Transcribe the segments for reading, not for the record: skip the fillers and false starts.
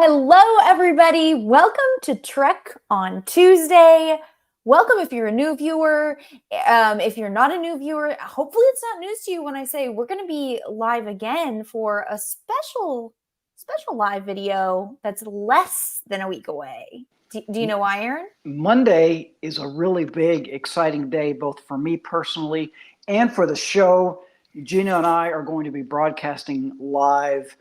Hello, everybody. Welcome to Trek on Tuesday. Welcome if you're a new viewer. If you're not a new viewer, hopefully it's not news to you when I say we're going to be live again for a special live video that's less than a week away. Do you know why, Aaron? Monday is a really big, exciting day, both for me personally and for the show. Gina and I are going to be broadcasting live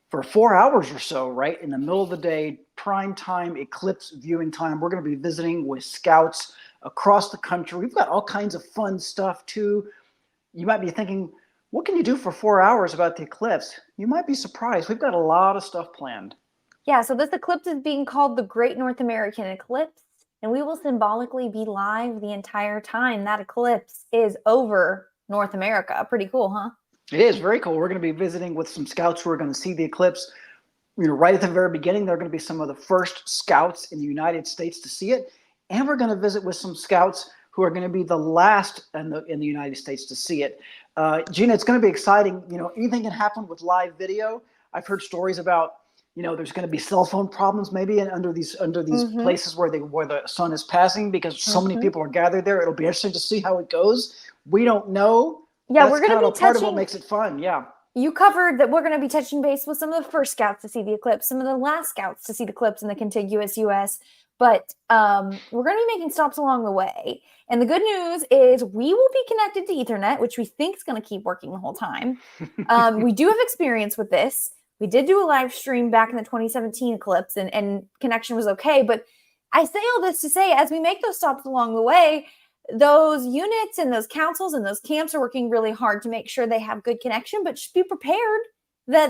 for 4 hours or so, right in the middle of the day, prime time, eclipse viewing time. We're going to be visiting with scouts across the country. We've got all kinds of fun stuff too. You might be thinking, what can you do for 4 hours about the eclipse? You might be surprised. We've got a lot of stuff planned. Yeah, so this eclipse is being called the Great North American Eclipse, and we will symbolically be live the entire time that eclipse is over North America. Pretty cool, huh? It is very cool. We're going to be visiting with some scouts who are going to see the eclipse. Right at the very beginning, they're going to be some of the first scouts in the United States to see it. And we're going to visit with some scouts who are going to be the last in the United States to see it. Gina, it's going to be exciting. Anything can happen with live video. I've heard stories about, there's going to be cell phone problems maybe under these places where the sun is passing because so many people are gathered there. It'll be interesting to see how it goes. We don't know. Yeah, That's we're going to be part of what makes it fun. Yeah. You covered that we're going to be touching base with some of the first scouts to see the eclipse, some of the last scouts to see the eclipse in the contiguous U.S., but we're going to be making stops along the way. And the good news is we will be connected to Ethernet, which we think is going to keep working the whole time. We do have experience with this. We did do a live stream back in the 2017 eclipse, and connection was okay. But I say all this to say, as we make those stops along the way, those units and those councils and those camps are working really hard to make sure they have good connection, but just be prepared that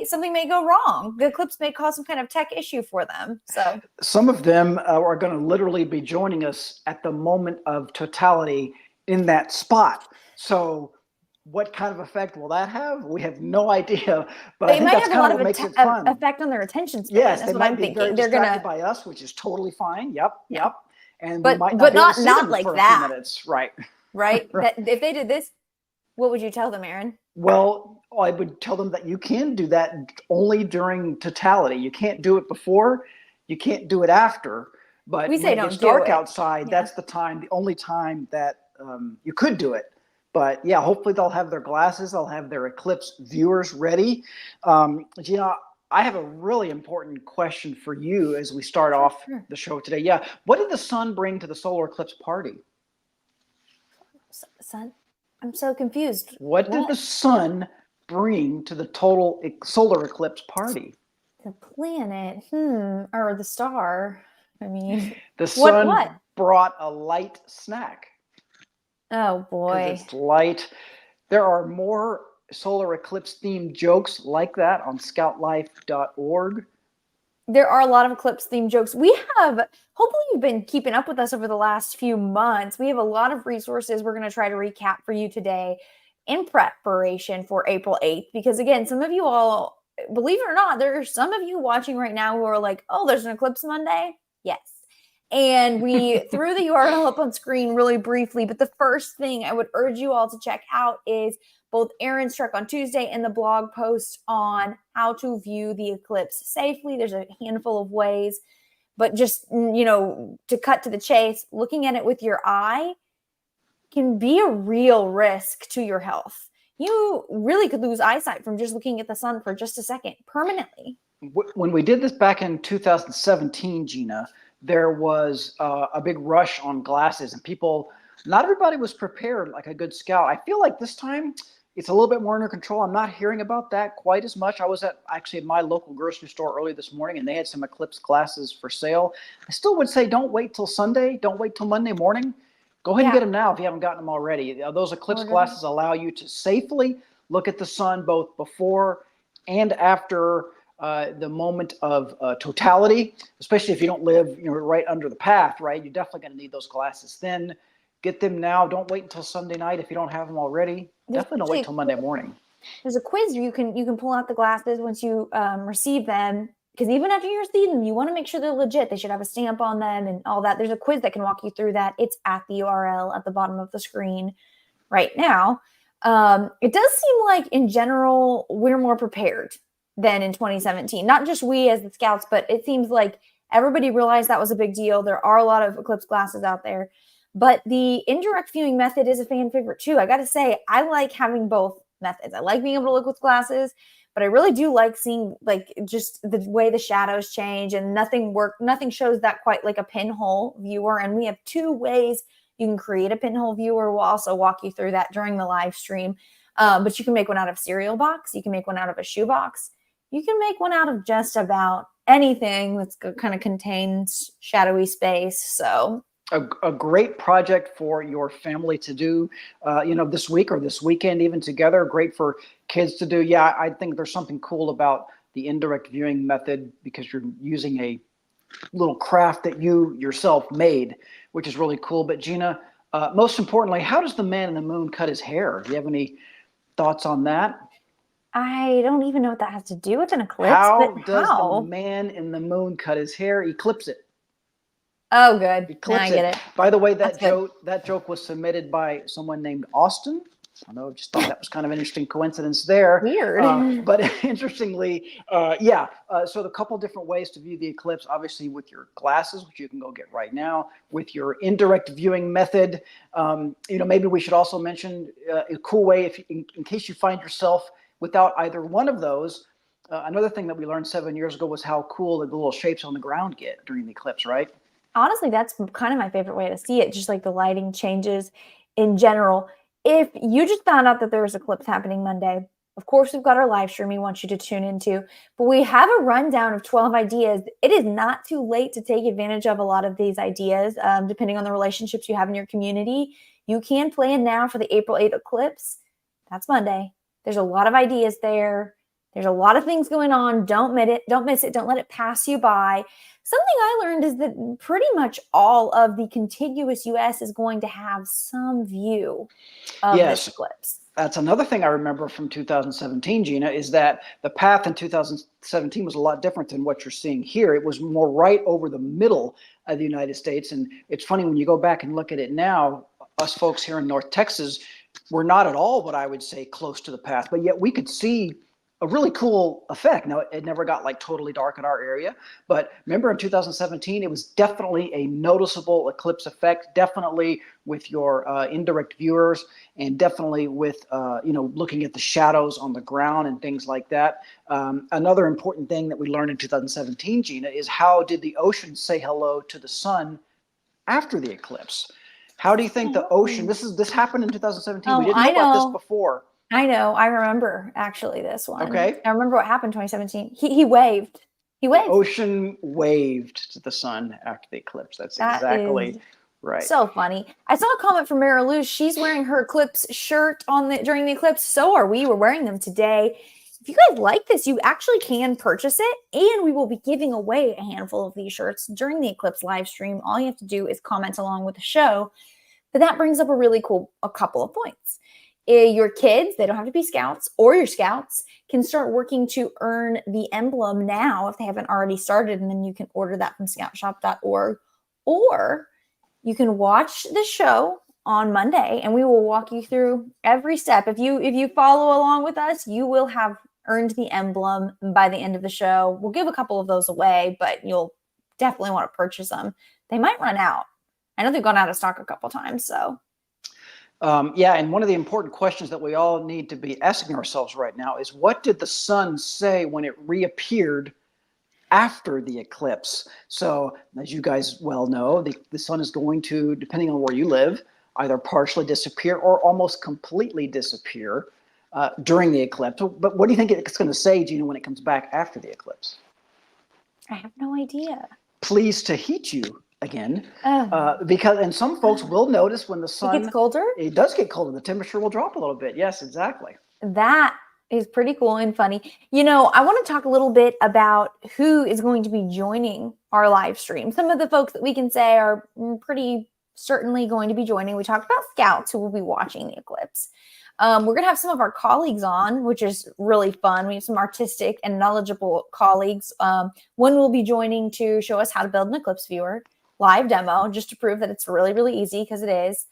something may go wrong. The eclipse may cause some kind of tech issue for them. So some of them are going to literally be joining us at the moment of totality in that spot. So what kind of effect will that have? We have no idea, but I think that's kind of what makes it fun. Effect on their attention span. Yes, that's they what might I'm be thinking. very distracted by us, which is totally fine. Yep. And but we might not, not, not like for that. A few minutes. Right. Right. If they did this, what would you tell them, Aaron? Well, I would tell them that you can do that only during totality. You can't do it before. You can't do it after. But we say when don't it's dark do it. outside, that's the only time that you could do it. But yeah, hopefully they'll have their glasses. They'll have their eclipse viewers ready. Gina, I have a really important question for you as we start off the show today. Yeah, what did the sun bring to the solar eclipse party? Sun? I'm so confused. What did the sun bring to the total solar eclipse party? The planet, or the star. I mean, the sun brought a light snack. Oh boy. It's light. There are more solar eclipse themed jokes like that on scoutlife.org. There are a lot of eclipse themed jokes. Hopefully you've been keeping up with us over the last few months. We have a lot of resources we're going to try to recap for you today in preparation for April 8th. Because again, some of you all, believe it or not, there are some of you watching right now who are like, oh, there's an eclipse Monday? Yes. And we threw the URL up on screen really briefly. But the first thing I would urge you all to check out is both Aaron's Trek on Tuesday and the blog post on how to view the eclipse safely. There's a handful of ways, but just, to cut to the chase, looking at it with your eye can be a real risk to your health. You really could lose eyesight from just looking at the sun for just a second permanently. When we did this back in 2017, Gina, there was a big rush on glasses and not everybody was prepared like a good scout. I feel like this time it's a little bit more under control. I'm not hearing about that quite as much. I was at my local grocery store early this morning and they had some eclipse glasses for sale. I still would say don't wait till Sunday. Don't wait till Monday morning. Go ahead and get them now if you haven't gotten them already. Those eclipse glasses allow you to safely look at the sun both before and after the moment of totality, especially if you don't live right under the path, right? You're definitely going to need those glasses then. Get them now. Don't wait until Sunday night if you don't have them already. Definitely don't wait till Monday morning. There's a quiz you can pull out the glasses once you receive them, because even after you receive them, you want to make sure they're legit. They should have a stamp on them and all that. There's a quiz that can walk you through that. It's at the URL at the bottom of the screen right now. It does seem like in general we're more prepared than in 2017. Not just we as the scouts, but it seems like everybody realized that was a big deal. There are a lot of eclipse glasses out there, but the indirect viewing method is a fan favorite too. I got to say, I like having both methods. I like being able to look with glasses, but I really do like seeing like just the way the shadows change, and nothing shows that quite like a pinhole viewer. And we have two ways you can create a pinhole viewer. We'll also walk you through that during the live stream. But you can make one out of cereal box. You can make one out of a shoe box. You can make one out of just about anything that's kind of contains shadowy space. So a great project for your family to do, this week or this weekend, even together. Great for kids to do. Yeah, I think there's something cool about the indirect viewing method because you're using a little craft that you yourself made, which is really cool. But Gina, most importantly, how does the man in the moon cut his hair? Do you have any thoughts on that? I don't even know what that has to do with an eclipse, How but does the man in the moon cut his hair? Eclipse it. Oh, good. Now I Eclipse get it. it. By the way, That's good. that joke was submitted by someone named Austin. I know, just thought that was kind of an interesting coincidence there. Weird. But interestingly, so the couple different ways to view the eclipse, obviously with your glasses, which you can go get right now, with your indirect viewing method. Maybe we should also mention a cool way, if in case you find yourself without either one of those. Another thing that we learned 7 years ago was how cool the little shapes on the ground get during the eclipse, right? Honestly, that's kind of my favorite way to see it, just like the lighting changes in general. If you just found out that there was an eclipse happening Monday, of course, we've got our live stream we want you to tune into, but we have a rundown of 12 ideas. It is not too late to take advantage of a lot of these ideas, depending on the relationships you have in your community. You can plan now for the April 8th eclipse. That's Monday. There's a lot of ideas there. There's a lot of things going on. Don't miss it. Don't miss it. Don't let it pass you by. Something I learned is that pretty much all of the contiguous U.S. is going to have some view of this eclipse. That's another thing I remember from 2017, Gina, is that the path in 2017 was a lot different than what you're seeing here. It was more right over the middle of the United States. And it's funny when you go back and look at it now, us folks here in North Texas, we're not at all what I would say close to the path, but yet we could see a really cool effect. Now, it never got like totally dark in our area, but remember in 2017, it was definitely a noticeable eclipse effect, definitely with your indirect viewers, and definitely with, looking at the shadows on the ground and things like that. Another important thing that we learned in 2017, Gina, is how did the ocean say hello to the sun after the eclipse? How do you think the ocean, this happened in 2017. We didn't know about this before. I know. I remember actually this one. Okay. I remember what happened in 2017. He waved. He waved. The ocean waved to the sun after the eclipse. That's exactly right. So funny. I saw a comment from Mara Lou. She's wearing her eclipse shirt during the eclipse. So are we. We're wearing them today. If you guys like this, you actually can purchase it, and we will be giving away a handful of these shirts during the eclipse live stream. All you have to do is comment along with the show. But that brings up a couple of points. Your kids, they don't have to be scouts, or your scouts can start working to earn the emblem now if they haven't already started, and then you can order that from scoutshop.org, or you can watch the show on Monday and we will walk you through every step. If you follow along with us, you will have earned the emblem by the end of the show. We'll give a couple of those away, but you'll definitely want to purchase them. They might run out. I know they've gone out of stock a couple times, so. And one of the important questions that we all need to be asking ourselves right now is, what did the sun say when it reappeared after the eclipse? So, as you guys well know, the sun is going to, depending on where you live, either partially disappear or almost completely disappear during the eclipse. But what do you think it's going to say, Gina, when it comes back after the eclipse? I have no idea. Pleased to heat you again, and some folks will notice when the sun gets colder. It does get colder. The temperature will drop a little bit. Yes, exactly. That is pretty cool and funny. I want to talk a little bit about who is going to be joining our live stream. Some of the folks that we can say are pretty certainly going to be joining. We talked about scouts who will be watching the eclipse. We're going to have some of our colleagues on, which is really fun. We have some artistic and knowledgeable colleagues. One will be joining to show us how to build an eclipse viewer live demo, just to prove that it's really, really easy, because it is.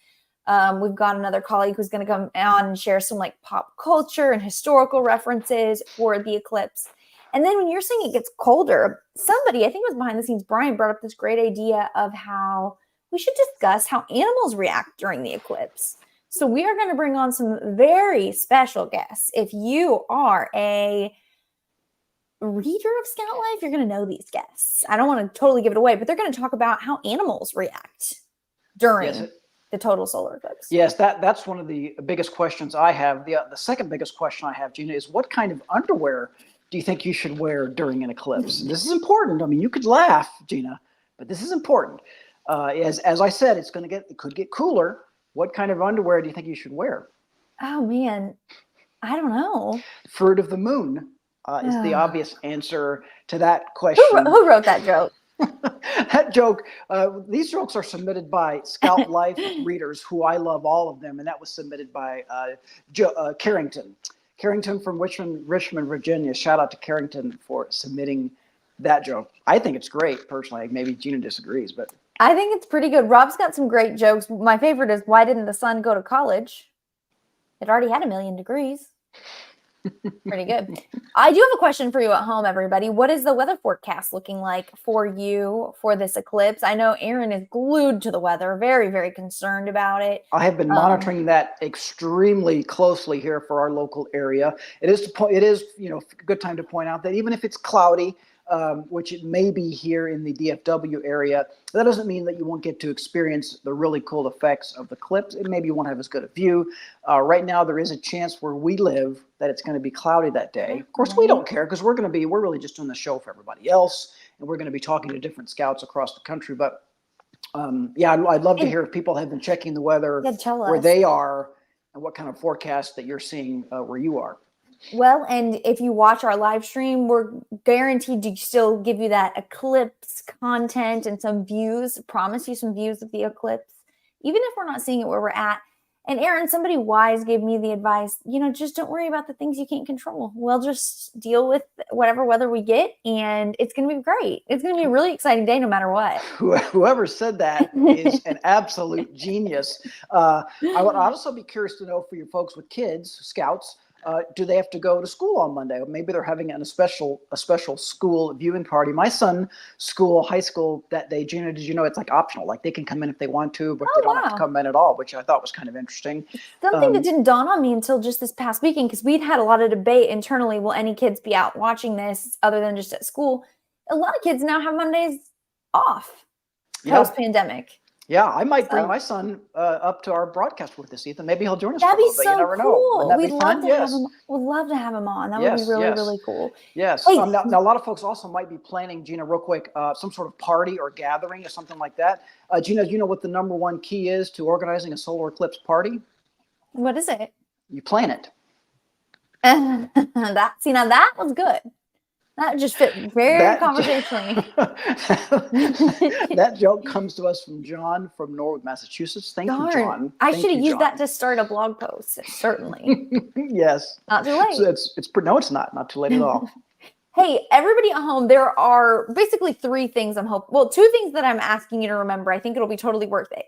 We've got another colleague who's going to come on and share some like pop culture and historical references for the eclipse. And then when you're saying it gets colder, somebody, I think it was behind the scenes, Brian brought up this great idea of how we should discuss how animals react during the eclipse. So we are going to bring on some very special guests. If you are a reader of Scout Life, you're going to know these guests. I don't want to totally give it away, but they're going to talk about how animals react during the total solar eclipse. Yes, that's one of the biggest questions I have. The second biggest question I have, Gina, is what kind of underwear do you think you should wear during an eclipse? This is important. I mean, you could laugh, Gina, but this is important. As I said, it could get cooler. What kind of underwear do you think you should wear? Oh man, I don't know. Fruit of the moon is the obvious answer to that question. Who wrote that joke? That joke, these jokes are submitted by Scout Life readers, who I love all of them, and that was submitted by Carrington. Carrington from Richmond, Virginia. Shout out to Carrington for submitting that joke. I think it's great, personally. Maybe Gina disagrees, but I think it's pretty good. Rob's got some great jokes. My favorite is, why didn't the sun go to college? It already had 1,000,000 degrees. Pretty good. I do have a question for you at home, everybody. What is the weather forecast looking like for you for this eclipse? I know Aaron is glued to the weather, very, very concerned about it. I have been monitoring that extremely closely here for our local area. It is a good time to point out that even if it's cloudy, which it may be here in the DFW area, that doesn't mean that you won't get to experience the really cool effects of the eclipse. And maybe you won't have as good a view. Right now, there is a chance where we live that it's going to be cloudy that day. Of course, we don't care, because we're really just doing the show for everybody else, and we're going to be talking to different scouts across the country. But I'd love to hear if people have been checking the weather where they are and what kind of forecast that you're seeing where you are. Well, and if you watch our live stream, we're guaranteed to still give you that eclipse content and some views, promise you some views of the eclipse, even if we're not seeing it where we're at. And Aaron, somebody wise gave me the advice, just don't worry about the things you can't control. We'll just deal with whatever weather we get, and it's going to be great. It's going to be a really exciting day no matter what. Whoever said that is an absolute genius. I would also be curious to know, for you folks with kids, scouts, do they have to go to school on Monday? Or maybe they're having a special school viewing party. My son's high school that day, Gina, did you know it's like optional? Like they can come in if they want to, but they don't have to come in at all, which I thought was kind of interesting. Something that didn't dawn on me until just this past weekend, because we'd had a lot of debate internally. Will any kids be out watching this other than just at school? A lot of kids now have Mondays off post-pandemic. Yeah, I might bring my son up to our broadcast with us, Ethan. Maybe he'll join us. That'd be so You never cool. know. We'd love to have him. We'd love to have him on. That would be really, really cool. Yes. Hey. Now, a lot of folks also might be planning, Gina, real quick, some sort of party or gathering or something like that. Gina, do you know what the number one key is to organizing a solar eclipse party? What is it? You plan it. Now that was good. That just fit very conversationally. That joke comes to us from John from Norwood, Massachusetts. Thank you, John. I should have used that to start a blog post, certainly. Yes. Not too late. So no, it's not too late at all. Hey, everybody at home, there are basically 3 things two things that I'm asking you to remember. I think it'll be totally worth it.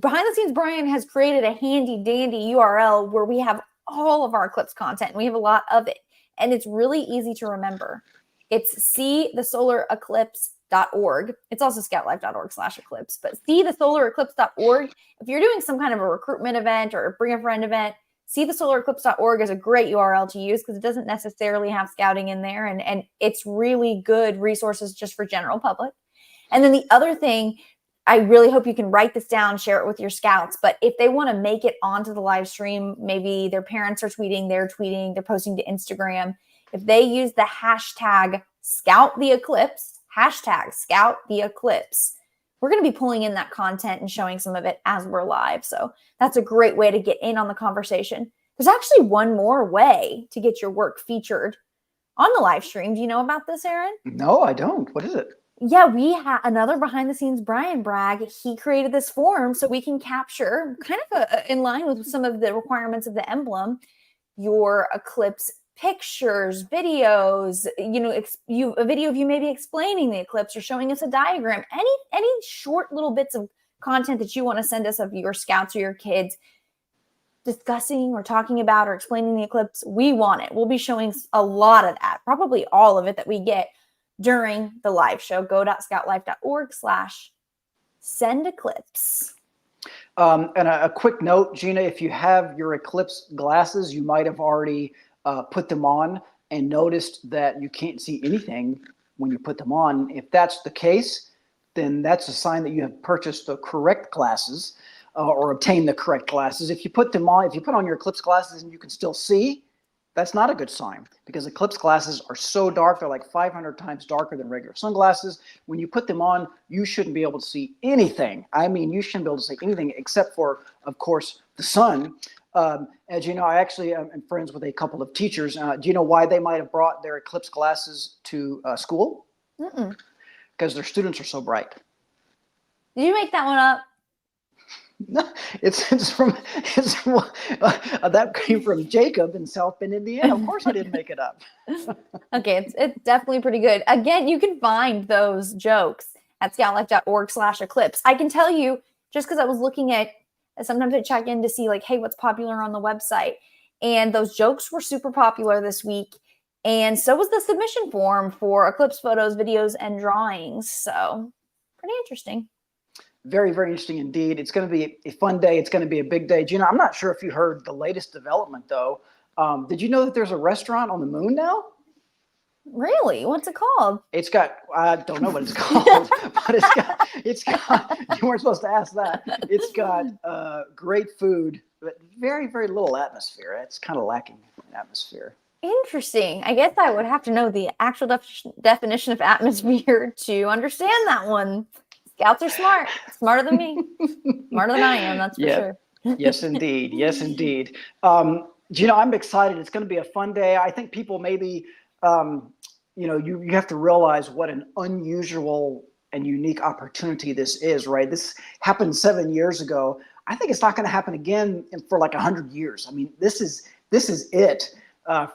Behind the scenes, Brian has created a handy dandy URL where we have all of our Eclipse content, and we have a lot of it. And it's really easy to remember. It's seethesolareclipse.org. It's also scoutlife.org/eclipse, but seethesolareclipse.org. If you're doing some kind of a recruitment event or a bring a friend event, seethesolareclipse.org is a great URL to use because it doesn't necessarily have scouting in there. And it's really good resources just for general public. And then the other thing, I really hope you can write this down, share it with your scouts. But if they want to make it onto the live stream, maybe their parents are tweeting, they're posting to Instagram. If they use the hashtag #ScoutTheEclipse, we're going to be pulling in that content and showing some of it as we're live. So that's a great way to get in on the conversation. There's actually one more way to get your work featured on the live stream. Do you know about this, Aaron? No, I don't. What is it? Yeah, we have another behind the scenes Brian brag. He created this form so we can capture, kind of in line with some of the requirements of the emblem, your eclipse pictures, videos, a video of you maybe explaining the eclipse or showing us a diagram, any short little bits of content that you want to send us of your scouts or your kids. discussing or talking about or explaining the eclipse, we want it. We'll be showing a lot of that, probably all of it that we get during the live show. go.scoutlife.org/send eclipse. And a quick note, Gina, if you have your eclipse glasses, you might have already put them on and noticed that you can't see anything when you put them on. If that's the case, then that's a sign that you have purchased the correct glasses or obtained the correct glasses. If you put them on, if you put on your eclipse glasses and you can still see, that's not a good sign, because eclipse glasses are so dark. They're like 500 times darker than regular sunglasses. When you put them on, you shouldn't be able to see anything. I mean, you shouldn't be able to see anything except for, of course, the sun. As you know, I actually am friends with a couple of teachers. Do you know why they might have brought their eclipse glasses to school? Because their students are so bright. Did you make that one up? No, it's that came from Jacob in South Bend, Indiana. Of course, I didn't make it up. Okay, it's definitely pretty good. Again, you can find those jokes at scoutlife.org/eclipse. I can tell you, just because I was looking at, sometimes I check in to see like, hey, what's popular on the website, and those jokes were super popular this week, and so was the submission form for eclipse photos, videos, and drawings. So pretty interesting. Very, very interesting indeed. It's going to be a fun day. It's going to be a big day. Gina, I'm not sure if you heard the latest development, though. Did you know that there's a restaurant on the moon now? Really? What's it called? It's got, I don't know what it's called, but it's got, you weren't supposed to ask that. It's got great food, but very, very little atmosphere. It's kind of lacking in atmosphere. Interesting. I guess I would have to know the actual definition of atmosphere to understand that one. Scouts are smart, smarter than me, smarter than I am, that's for sure. Yes, indeed. Yes, indeed. Gina, I'm excited. It's going to be a fun day. I think people maybe, you have to realize what an unusual and unique opportunity this is, right? This happened 7 years ago. I think it's not going to happen again for like 100 years. I mean, this is it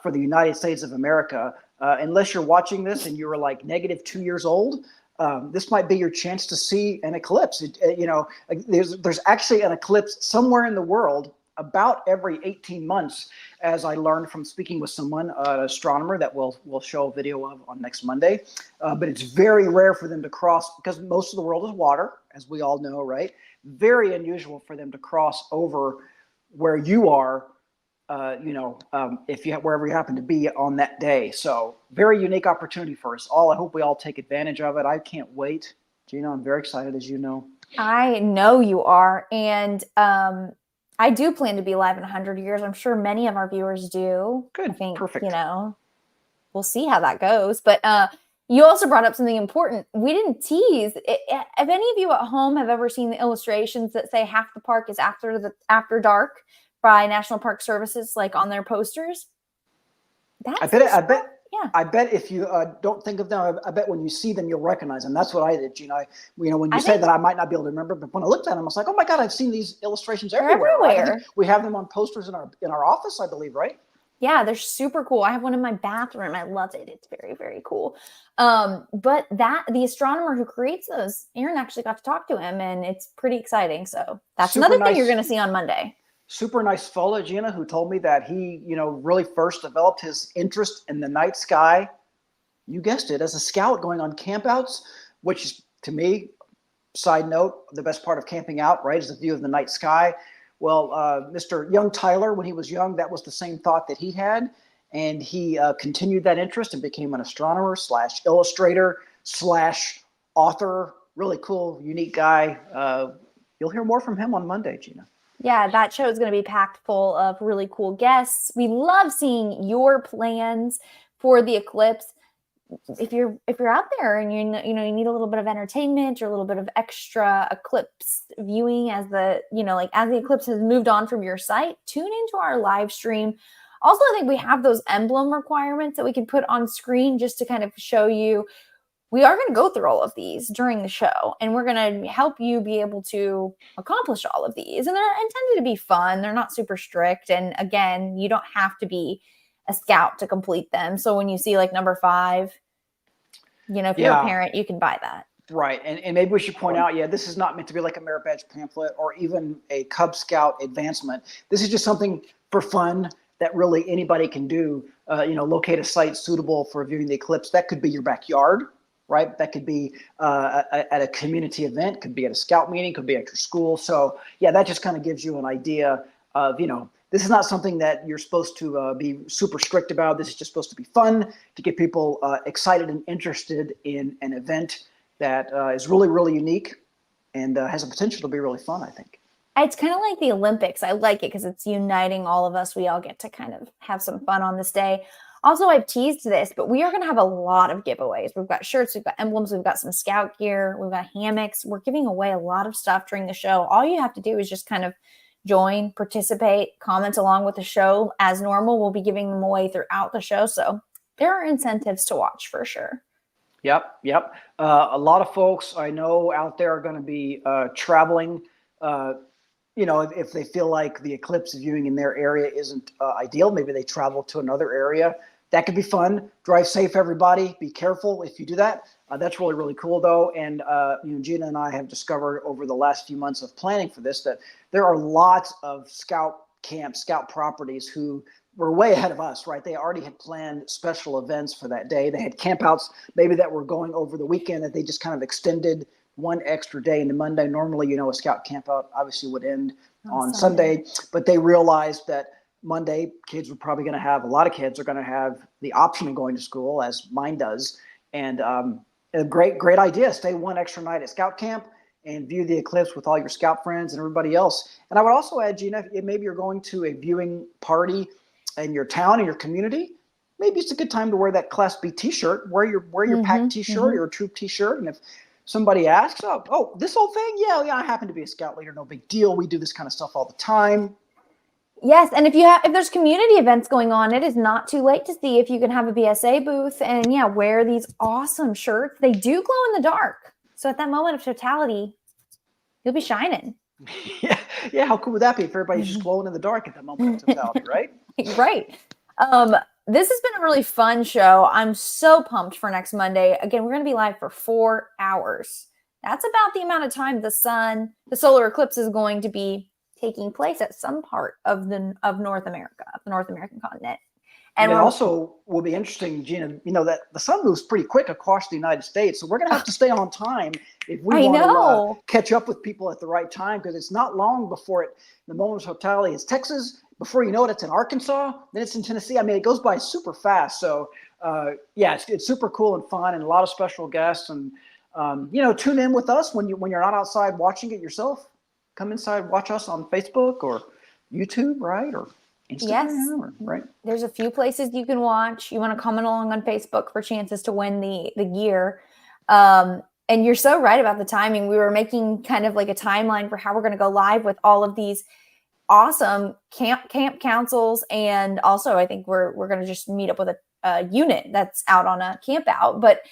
for the United States of America. Unless you're watching this and you were like -2 years old, this might be your chance to see an eclipse. There's actually an eclipse somewhere in the world about every 18 months, as I learned from speaking with someone, an astronomer that we'll show a video of on next Monday. But it's very rare for them to cross, because most of the world is water, as we all know, right? Very unusual for them to cross over where you are, wherever you happen to be on that day. So very unique opportunity for us all. I hope we all take advantage of it. I can't wait. Gina, I'm very excited, as you know. I know you are. And I do plan to be live in 100 years. I'm sure many of our viewers do. Good. I think, perfect. We'll see how that goes. But you also brought up something important. We didn't tease. If any of you at home have ever seen the illustrations that say half the park is after dark by National Park Services, like on their posters, I bet if you don't think of them, I bet when you see them, you'll recognize them. That's what I did, Gina. When you say that, I might not be able to remember, but when I looked at them, I was like, oh my God, I've seen these illustrations everywhere. Right? We have them on posters in our office, I believe, right? Yeah, they're super cool. I have one in my bathroom. I love it. It's very, very cool. But the astronomer who creates those, Aaron actually got to talk to him, and it's pretty exciting. So that's another thing you're going to see on Monday. Super nice fellow, Gina, who told me that he, really first developed his interest in the night sky. You guessed it, as a scout going on campouts, which is, to me, side note, the best part of camping out, right, is the view of the night sky. Well, Mr. Young Tyler, when he was young, that was the same thought that he had. And he continued that interest and became an astronomer / illustrator / author. Really cool, unique guy. You'll hear more from him on Monday, Gina. Yeah, that show is going to be packed full of really cool guests. We love seeing your plans for the eclipse. If you're out there and you need a little bit of entertainment or a little bit of extra eclipse viewing as the eclipse has moved on from your site, tune into our live stream. Also, I think we have those emblem requirements that we can put on screen just to kind of show you. We are going to go through all of these during the show, and we're going to help you be able to accomplish all of these. And they're intended to be fun. They're not super strict. And again, you don't have to be a scout to complete them. So when you see like number 5, if you're a parent, you can buy that. Right. And maybe we should point out, yeah, this is not meant to be like a merit badge pamphlet or even a Cub Scout advancement. This is just something for fun that really anybody can do. Locate a site suitable for viewing the eclipse. That could be your backyard, right? That could be at a community event, could be at a scout meeting, could be at your school. So yeah, that just kind of gives you an idea of, this is not something that you're supposed to be super strict about. This is just supposed to be fun to get people excited and interested in an event that is really, really unique and has the potential to be really fun, I think. It's kind of like the Olympics. I like it because it's uniting all of us. We all get to kind of have some fun on this day. Also, I've teased this, but we are going to have a lot of giveaways. We've got shirts, we've got emblems, we've got some scout gear, we've got hammocks. We're giving away a lot of stuff during the show. All you have to do is just kind of join, participate, comment along with the show as normal. We'll be giving them away throughout the show. So there are incentives to watch for sure. Yep. A lot of folks I know out there are going to be traveling. If they feel like the eclipse viewing in their area isn't ideal, maybe they travel to another area. That could be fun. Drive safe, everybody. Be careful if you do that. That's really, really cool, though. And Gina and I have discovered over the last few months of planning for this that there are lots of scout camps, scout properties who were way ahead of us, right? They already had planned special events for that day. They had campouts maybe that were going over the weekend that they just kind of extended one extra day into Monday. Normally, a scout campout obviously would end on Sunday, but they realized that Monday kids were probably going to have, a lot of kids are going to have the option of going to school, as mine does. And a great idea. Stay one extra night at scout camp and view the eclipse with all your scout friends and everybody else. And I would also add, Gina, if maybe you're going to a viewing party in your town, in your community, maybe it's a good time to wear that Class B t-shirt, wear your pack t-shirt or your troop t-shirt. And if somebody asks, oh, this whole thing? Yeah, I happen to be a scout leader. No big deal. We do this kind of stuff all the time. Yes, and if there's community events going on, it is not too late to see if you can have a BSA booth and wear these awesome shirts. They do glow in the dark. So at that moment of totality, you'll be shining. Yeah. How cool would that be if everybody's just glowing in the dark at that moment of totality, right? Right. This has been a really fun show. I'm so pumped for next Monday. Again, we're going to be live for 4 hours. That's about the amount of time the solar eclipse is going to be taking place at some part of North America, the North American continent. And it also will be interesting, Gina, that the sun moves pretty quick across the United States. So we're going to have to stay on time if we want to catch up with people at the right time, because it's not long before the moment of totality is Texas. Before you know it, it's in Arkansas. Then it's in Tennessee. I mean, it goes by super fast. So, it's super cool and fun and a lot of special guests. And, tune in with us when you're not outside watching it yourself. Come inside, watch us on Facebook or YouTube, right? Or Instagram, right? There's a few places you can watch. You want to comment along on Facebook for chances to win the gear. And you're so right about the timing. We were making kind of like a timeline for how we're going to go live with all of these awesome camp councils. And also, I think we're going to just meet up with a unit that's out on a camp out. But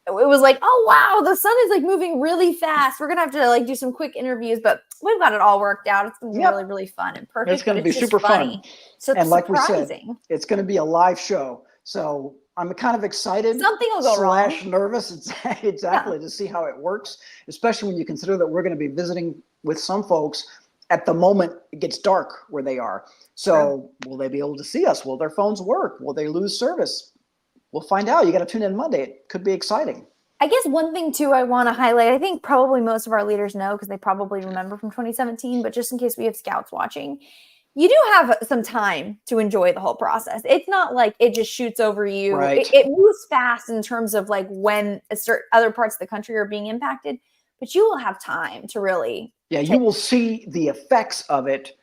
it was like, oh, wow, the sun is like moving really fast. We're going to have to like do some quick interviews, but we've got it all worked out. It's going to be really, really fun and perfect. It's going to be super fun. So and like we said, it's going to be a live show. So I'm kind of excited. Something will go wrong. / nervous. Exactly. To see how it works, especially when you consider that we're going to be visiting with some folks at the moment it gets dark where they are. So will they be able to see us? Will their phones work? Will they lose service? We'll find out. You got to tune in Monday. It could be exciting. I guess one thing, too, I want to highlight, I think probably most of our leaders know because they probably remember from 2017, but just in case we have scouts watching, you do have some time to enjoy the whole process. It's not like it just shoots over you. Right. It moves fast in terms of like when other parts of the country are being impacted, but you will have time to really. Yeah, you will see the effects of it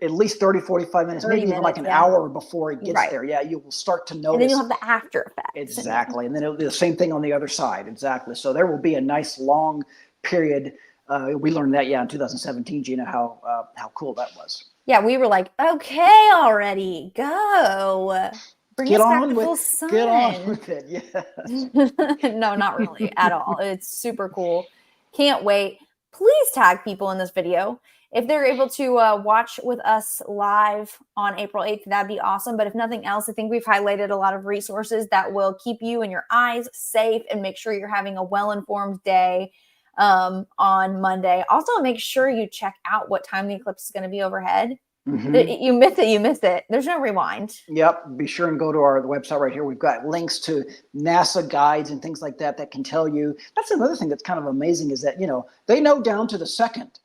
at least 30, 45 minutes, maybe even like an hour before it gets there. Yeah, you will start to notice. And then you'll have the after effects. Exactly. And then it'll be the same thing on the other side. Exactly. So there will be a nice long period. We learned that, in 2017, Gina, how cool that was. Yeah, we were like, okay, already, go. Get on with it. Yes. No, not really at all. It's super cool. Can't wait. Please tag people in this video. if they're able to watch with us live on April 8th, that'd be awesome. But if nothing else, I think we've highlighted a lot of resources that will keep you and your eyes safe and make sure you're having a well-informed day on Monday. Also, make sure you check out what time the eclipse is going to be overhead. You miss it, you miss it. There's no rewind. Yep. Be sure and go to our website right here. We've got links to NASA guides and things like that that can tell you. That's another thing that's kind of amazing is that, you know, they know down to the second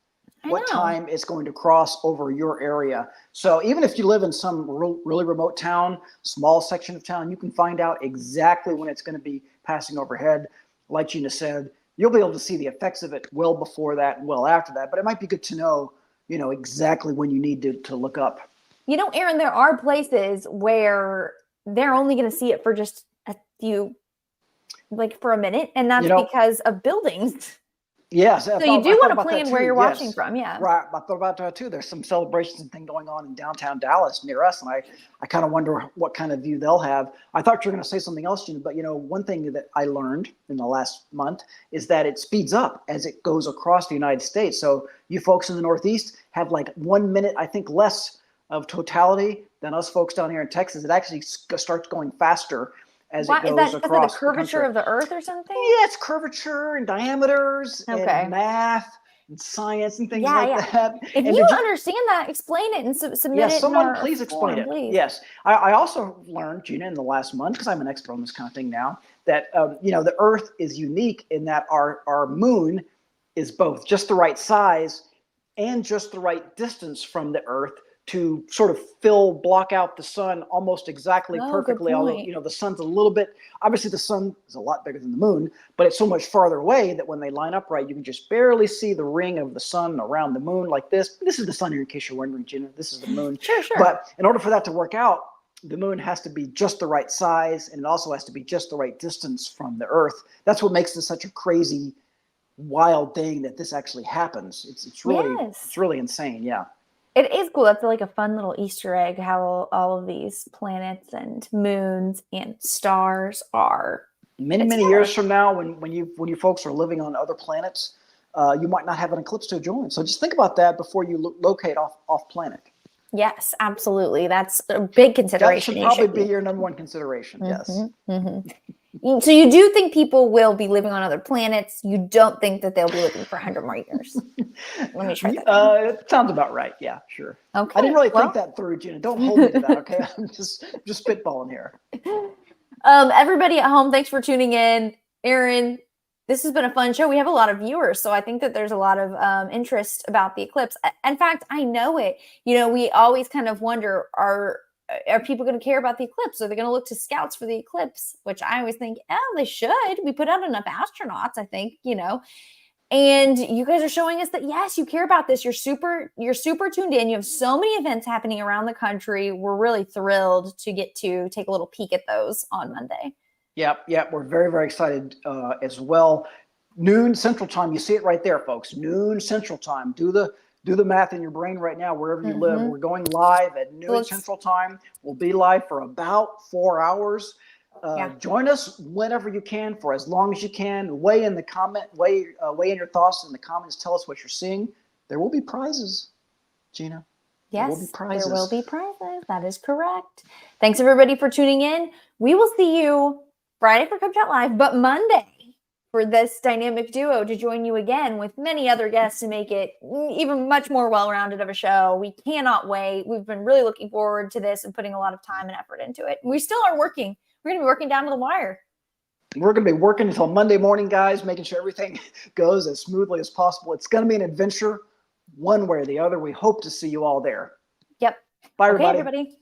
what time it's going to cross over your area. So even if you live in some really remote town, small section of town, you can find out exactly when it's going to be passing overhead. Like Gina said, you'll be able to see the effects of it well before that and well after that. But it might be good to know, you know, exactly when you need to look up. You know, Aaron, there are places where they're only going to see it for just a few, like for a minute, and that's because of buildings. Yes. So you do want to plan where you're watching from. Yeah. Right. I thought about that too. There's some celebrations and things going on in downtown Dallas near us. And I kind of wonder what kind of view they'll have. I thought you were going to say something else, Gina, but you know, one thing that I learned in the last month is that it speeds up as it goes across the United States. So you folks in the Northeast have like 1 minute, I think, less of totality than us folks down here in Texas. It actually starts going faster as it goes across the curvature of the Earth or something? Yeah, it's curvature and diameters and math and science and things like that. If you understand that, explain it and submit it. Yes, someone please explain it. Please. Yes, I also learned, Gina, in the last month, because I'm an expert on this kind of thing now, that you know, the Earth is unique in that our moon is both just the right size and just the right distance from the Earth to sort of block out the sun almost exactly perfectly. Although, you know, the sun's a little bit, obviously the sun is a lot bigger than the moon, but it's so much farther away that when they line up right, you can just barely see the ring of the sun around the moon like this. This is the sun here, in case you're wondering, Gina. This is the moon. Sure. But in order for that to work out, the moon has to be just the right size, and it also has to be just the right distance from the Earth. That's what makes this such a crazy, wild thing that this actually happens. It's really insane. Yeah. It is cool. That's like a fun little Easter egg, how all of these planets and moons and stars are. Many years from now, when you folks are living on other planets, you might not have an eclipse to join. So just think about that before you locate off planet. Yes, absolutely. That's a big consideration. That should probably be your number one consideration. Yes. So you do think people will be living on other planets? You don't think that they'll be living for 100 more years? Let me try that. It sounds about right. Yeah, sure. Okay. I didn't really think that through, Gina. Don't hold me to that, okay? I'm just spitballing here. Everybody at home, thanks for tuning in. Aaron, this has been a fun show. We have a lot of viewers, so I think that there's a lot of interest about the eclipse. In fact, I know it. You know, we always kind of wonder, are people going to care about the eclipse? Are they going to look to scouts for the eclipse? Which I always think, they should. We put out enough astronauts, I think, you know. And you guys are showing us that, yes, you care about this. You're super tuned in. You have so many events happening around the country. We're really thrilled to get to take a little peek at those on Monday. Yep. We're very, very excited as well. Noon Central Time. You see it right there, folks. Noon Central Time. Do the math in your brain right now, wherever you live. We're going live at noon Central Time. We'll be live for about 4 hours. Join us whenever you can, for as long as you can. Weigh in in your thoughts in the comments. Tell us what you're seeing. There will be prizes, Gina. Yes, there will be prizes. There will be prizes. That is correct. Thanks everybody for tuning in. We will see you Friday for Cub Chat Live, but Monday for this dynamic duo to join you again with many other guests to make it even much more well-rounded of a show. We cannot wait. We've been really looking forward to this and putting a lot of time and effort into it. We still are working. We're going to be working down to the wire. We're going to be working until Monday morning, guys, making sure everything goes as smoothly as possible. It's going to be an adventure one way or the other. We hope to see you all there. Yep. Bye, okay, everybody.